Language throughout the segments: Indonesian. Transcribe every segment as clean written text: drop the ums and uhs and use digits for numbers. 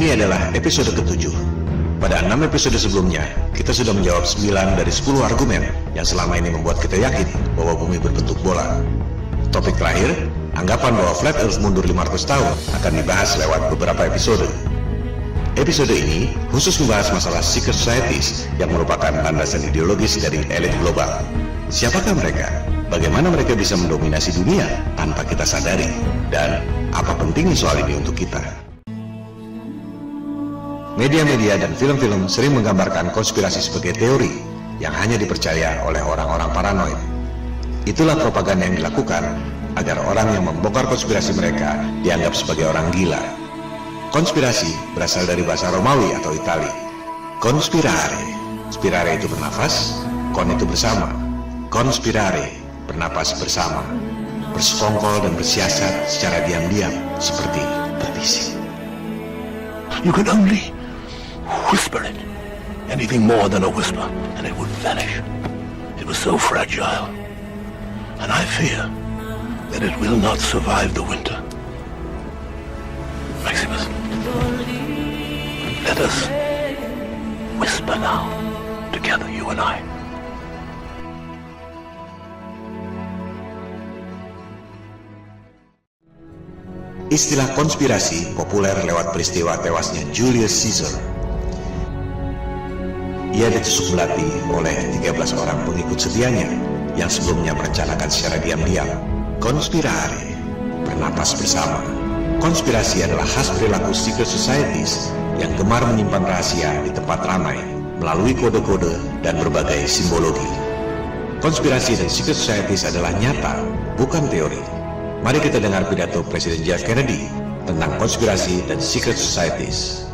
Ini adalah episode ke-7. Pada 6 episode sebelumnya, kita sudah menjawab 9 dari 10 argumen yang selama ini membuat kita yakin bahwa bumi berbentuk bola. Topik terakhir, anggapan bahwa Flat Earth mundur 500 tahun akan dibahas lewat beberapa episode. Episode ini khusus membahas masalah secret societies yang merupakan landasan ideologis dari elit global. Siapakah mereka? Bagaimana mereka bisa mendominasi dunia tanpa kita sadari? Dan apa pentingnya soal ini untuk kita? Media-media dan film-film sering menggambarkan konspirasi sebagai teori yang hanya dipercaya oleh orang-orang paranoid. Itulah propaganda yang dilakukan agar orang yang membongkar konspirasi mereka dianggap sebagai orang gila. Konspirasi berasal dari bahasa Romawi atau Itali. Conspirare. Spirare itu bernafas, kon itu bersama. Conspirare, bernapas bersama. Bersekongkol dan bersiasat secara diam-diam seperti berbisik. You can only whisper it. Anything more than a whisper, and it would vanish. It was so fragile. And I fear that it will not survive the winter. Maximus, let us whisper now, together, you and I. Istilah konspirasi populer lewat peristiwa tewasnya Julius Caesar. Ia ditusuk belati oleh 13 orang pengikut setianya yang sebelumnya merencanakan secara diam-diam. Conspirare, bernapas bersama. Konspirasi adalah khas perilaku secret societies yang gemar menyimpan rahasia di tempat ramai melalui kode-kode dan berbagai simbologi. Konspirasi dan secret societies adalah nyata, bukan teori. Mari kita dengar pidato Presiden Jeff Kennedy tentang konspirasi dan secret societies.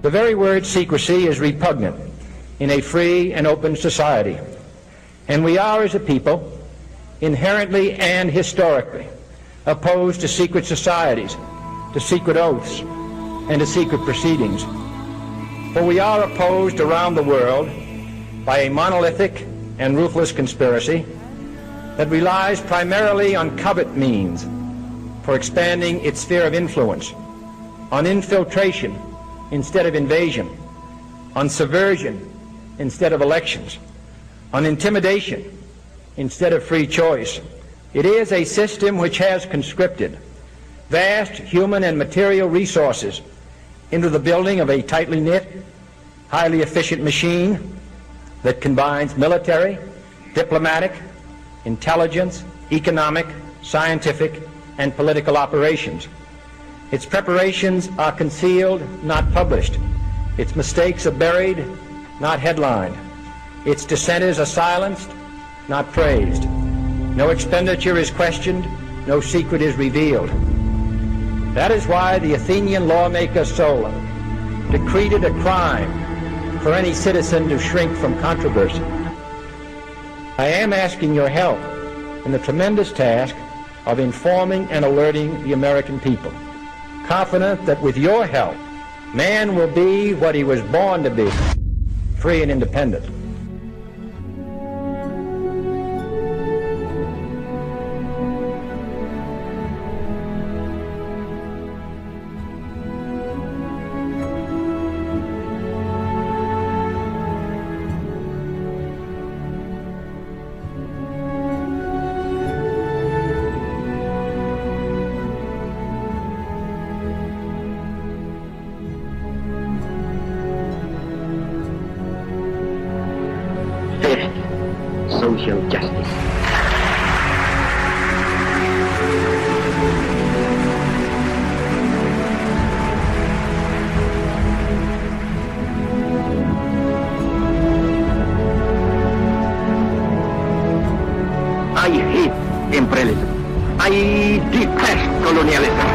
The very word secrecy is repugnant in a free and open society. And we are, as a people, inherently and historically opposed to secret societies, to secret oaths, and to secret proceedings. For we are opposed around the world by a monolithic and ruthless conspiracy that relies primarily on covert means for expanding its sphere of influence, on infiltration instead of invasion, on subversion instead of elections, on intimidation instead of free choice. It is a system which has conscripted vast human and material resources into the building of a tightly knit, highly efficient machine that combines military, diplomatic, intelligence, economic, scientific, and political operations. Its preparations are concealed, not published. Its mistakes are buried, not headlined. Its dissenters are silenced, not praised. No expenditure is questioned, no secret is revealed. That is why the Athenian lawmaker Solon decreed it a crime for any citizen to shrink from controversy. I am asking your help in the tremendous task of informing and alerting the American people, confident that with your help, man will be what he was born to be, free and independent. Social justice. I hate imperialism. I detest colonialism.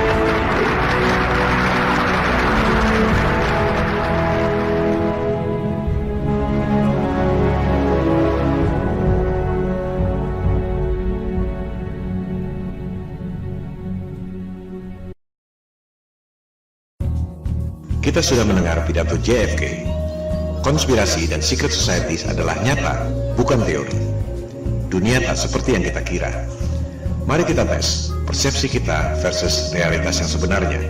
Kita sudah mendengar pidato JFK. Konspirasi dan secret societies adalah nyata, bukan teori. Dunia tak seperti yang kita kira. Mari kita tes, persepsi kita versus realitas yang sebenarnya.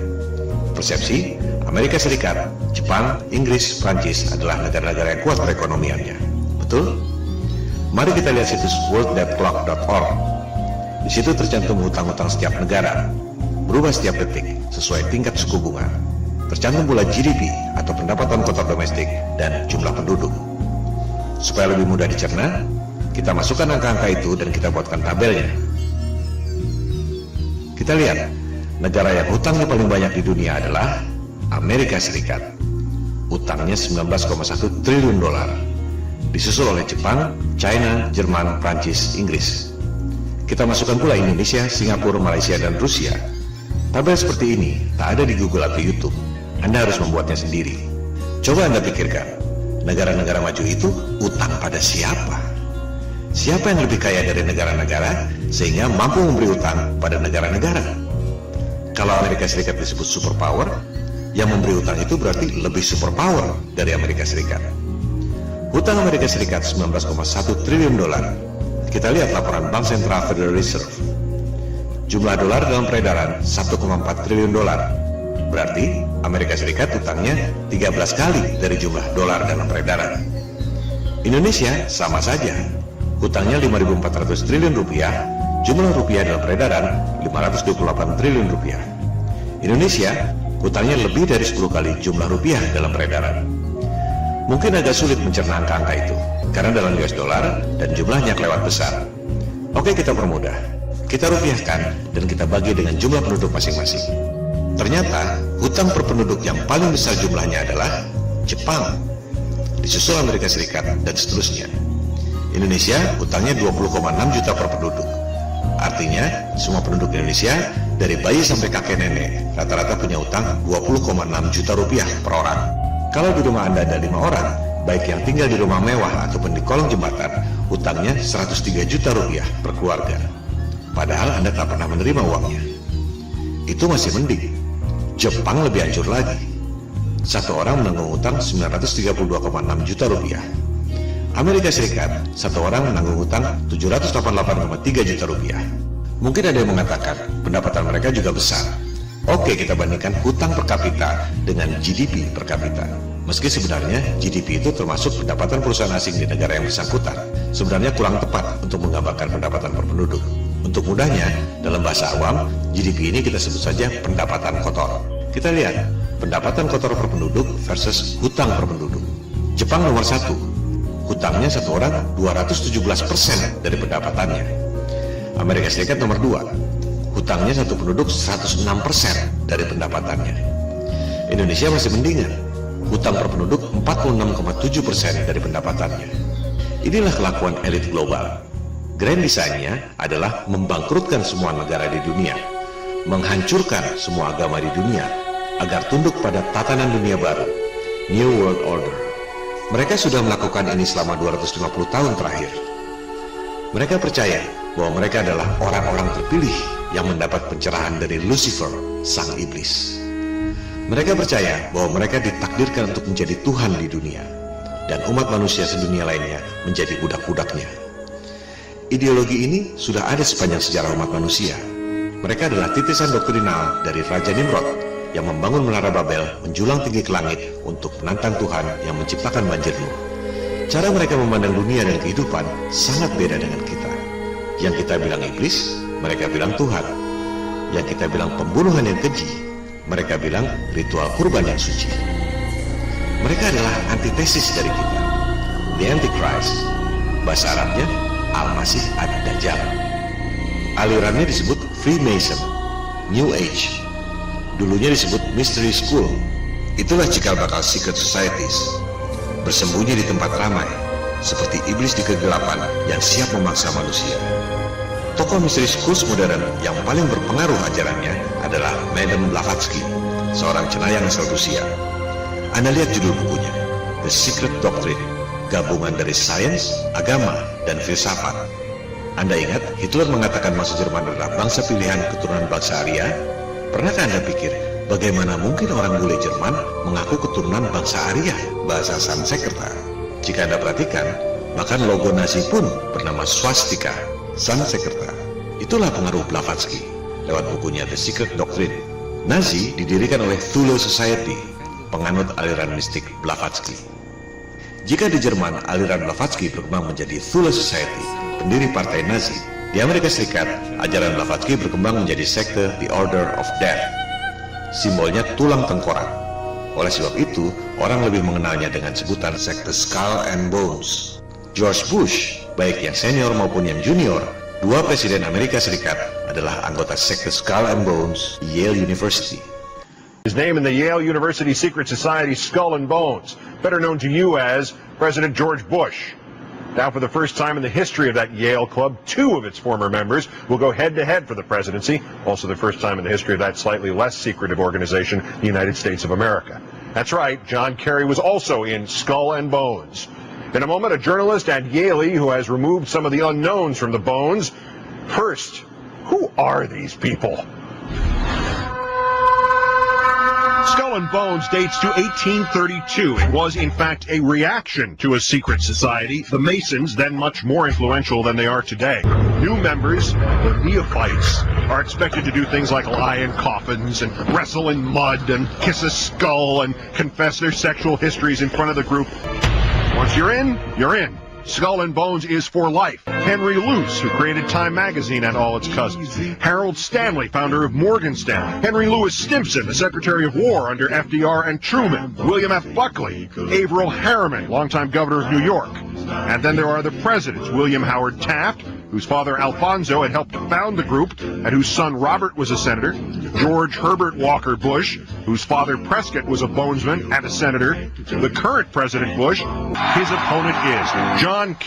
Persepsi Amerika Serikat, Jepang, Inggris, Prancis adalah negara-negara yang kuat perekonomiannya. Betul? Mari kita lihat situs worlddebtclock.org. Di situ tercantum hutang-hutang setiap negara, berubah setiap detik sesuai tingkat suku bunga. Tercantum pula GDP atau pendapatan kotor domestik dan jumlah penduduk. Supaya lebih mudah dicerna, kita masukkan angka-angka itu dan kita buatkan tabelnya. Kita lihat, negara yang hutangnya paling banyak di dunia adalah Amerika Serikat. Hutangnya 19,1 triliun dolar. Disusul oleh Jepang, China, Jerman, Prancis, Inggris. Kita masukkan pula Indonesia, Singapura, Malaysia, dan Rusia. Tabel seperti ini tak ada di Google atau YouTube. Anda harus membuatnya sendiri. Coba Anda pikirkan, negara-negara maju itu utang pada siapa? Siapa yang lebih kaya dari negara-negara sehingga mampu memberi utang pada negara-negara? Kalau Amerika Serikat disebut superpower, yang memberi utang itu berarti lebih superpower dari Amerika Serikat. Hutang Amerika Serikat 19,1 triliun dolar. Kita lihat laporan Bank Sentral Federal Reserve. Jumlah dolar dalam peredaran 1,4 triliun dolar. Berarti Amerika Serikat hutangnya 13 kali dari jumlah dolar dalam peredaran. Indonesia sama saja. Hutangnya 5.400 triliun rupiah, jumlah rupiah dalam peredaran 528 triliun rupiah. Indonesia hutangnya lebih dari 10 kali jumlah rupiah dalam peredaran. Mungkin agak sulit mencerna angka-angka itu, karena dalam US dollar dan jumlahnya kelewat besar. Oke, kita permudah. Kita rupiahkan dan kita bagi dengan jumlah penduduk masing-masing. Ternyata, hutang per penduduk yang paling besar jumlahnya adalah Jepang, disusul Amerika Serikat, dan seterusnya. Indonesia hutangnya 20,6 juta per penduduk. Artinya, semua penduduk Indonesia dari bayi sampai kakek nenek rata-rata punya hutang 20,6 juta rupiah per orang. Kalau di rumah Anda ada 5 orang, baik yang tinggal di rumah mewah ataupun di kolong jembatan, hutangnya 103 juta rupiah per keluarga. Padahal Anda tak pernah menerima uangnya. Itu masih mending. Jepang lebih hancur lagi. Satu orang menanggung hutang 932,6 juta rupiah. Amerika Serikat, satu orang menanggung hutang 788,3 juta rupiah. Mungkin ada yang mengatakan pendapatan mereka juga besar. Oke, kita bandingkan hutang per kapita dengan GDP per kapita. Meski sebenarnya GDP itu termasuk pendapatan perusahaan asing di negara yang bersangkutan, sebenarnya kurang tepat untuk menggambarkan pendapatan per penduduk. Untuk mudahnya, dalam bahasa awam, GDP ini kita sebut saja pendapatan kotor. Kita lihat, pendapatan kotor per penduduk versus hutang per penduduk. Jepang nomor 1. Hutangnya satu orang 217% dari pendapatannya. Amerika Serikat nomor 2. Hutangnya satu penduduk 106% dari pendapatannya. Indonesia masih mendingan. Hutang per penduduk 46,7% dari pendapatannya. Inilah kelakuan elit global. Grand design-nya adalah membangkrutkan semua negara di dunia, menghancurkan semua agama di dunia, agar tunduk pada tatanan dunia baru, New World Order. Mereka sudah melakukan ini selama 250 tahun terakhir. Mereka percaya bahwa mereka adalah orang-orang terpilih yang mendapat pencerahan dari Lucifer, sang iblis. Mereka percaya bahwa mereka ditakdirkan untuk menjadi Tuhan di dunia, dan umat manusia sedunia lainnya menjadi budak-budaknya. Ideologi ini sudah ada sepanjang sejarah umat manusia. Mereka adalah titisan doktrinal dari Raja Nimrod yang membangun menara Babel menjulang tinggi ke langit untuk menantang Tuhan yang menciptakan banjir Nuh. Cara mereka memandang dunia dan kehidupan sangat beda dengan kita. Yang kita bilang iblis, mereka bilang Tuhan. Yang kita bilang pembunuhan yang keji, mereka bilang ritual kurban yang suci. Mereka adalah antitesis dari kita. The Antichrist, bahasa Arabnya Al-Masih Ad-Dajjal. Alirannya disebut Freemason, New Age. Dulunya disebut Mystery School. Itulah cikal bakal secret societies, bersembunyi di tempat ramai, seperti iblis di kegelapan yang siap memaksa manusia. Tokoh Mystery Schools modern yang paling berpengaruh ajarannya adalah Madame Blavatsky, seorang cenayang asal Rusia. Anda lihat judul bukunya, The Secret Doctrine, gabungan dari sains, agama, dan filsafat. Anda ingat Hitler mengatakan bangsa Jerman adalah bangsa pilihan keturunan bangsa Arya? Pernahkah Anda pikir bagaimana mungkin orang bule Jerman mengaku keturunan bangsa Arya, bahasa Sanskerta? Jika Anda perhatikan, bahkan logo Nazi pun bernama swastika, Sanskerta. Itulah pengaruh Blavatsky. lewat bukunya The Secret Doctrine. Nazi didirikan oleh Thule Society, penganut aliran mistik Blavatsky. Jika di Jerman aliran Blavatsky berkembang menjadi Thule Society, pendiri partai Nazi, di Amerika Serikat ajaran Blavatsky berkembang menjadi sekte The Order of Death. Simbolnya tulang tengkorak. Oleh sebab itu, orang lebih mengenalnya dengan sebutan sekte Skull and Bones. George Bush, baik yang senior maupun yang junior, dua presiden Amerika Serikat, adalah anggota sekte Skull and Bones di Yale University. His name in the Yale University Secret Society Skull and Bones, better known to you as President George Bush. Now, for the first time in the history of that Yale club, two of its former members will go head-to-head for the presidency. Also the first time in the history of that slightly less secretive organization, the United States of America. That's right, John Kerry was also in Skull and Bones. In a moment, a journalist at Yale who has removed some of the unknowns from the bones. First, who are these people? Skull and Bones dates to 1832. It was, in fact, a reaction to a secret society, the Masons, then much more influential than they are today. New members, the neophytes, are expected to do things like lie in coffins and wrestle in mud and kiss a skull and confess their sexual histories in front of the group. Once you're in, you're in. Skull and Bones is for life. Henry Luce, who created Time Magazine and all its cousins. Harold Stanley, founder of Morgan Stanley. Henry Louis Stimson, the Secretary of War under FDR and Truman. William F. Buckley. Averill Harriman, longtime governor of New York. And then there are the presidents, William Howard Taft, whose father Alfonso had helped to found the group and whose son Robert was a senator. George Herbert Walker Bush, whose father Prescott was a bonesman and a senator. The current President Bush, his opponent is John Kerry.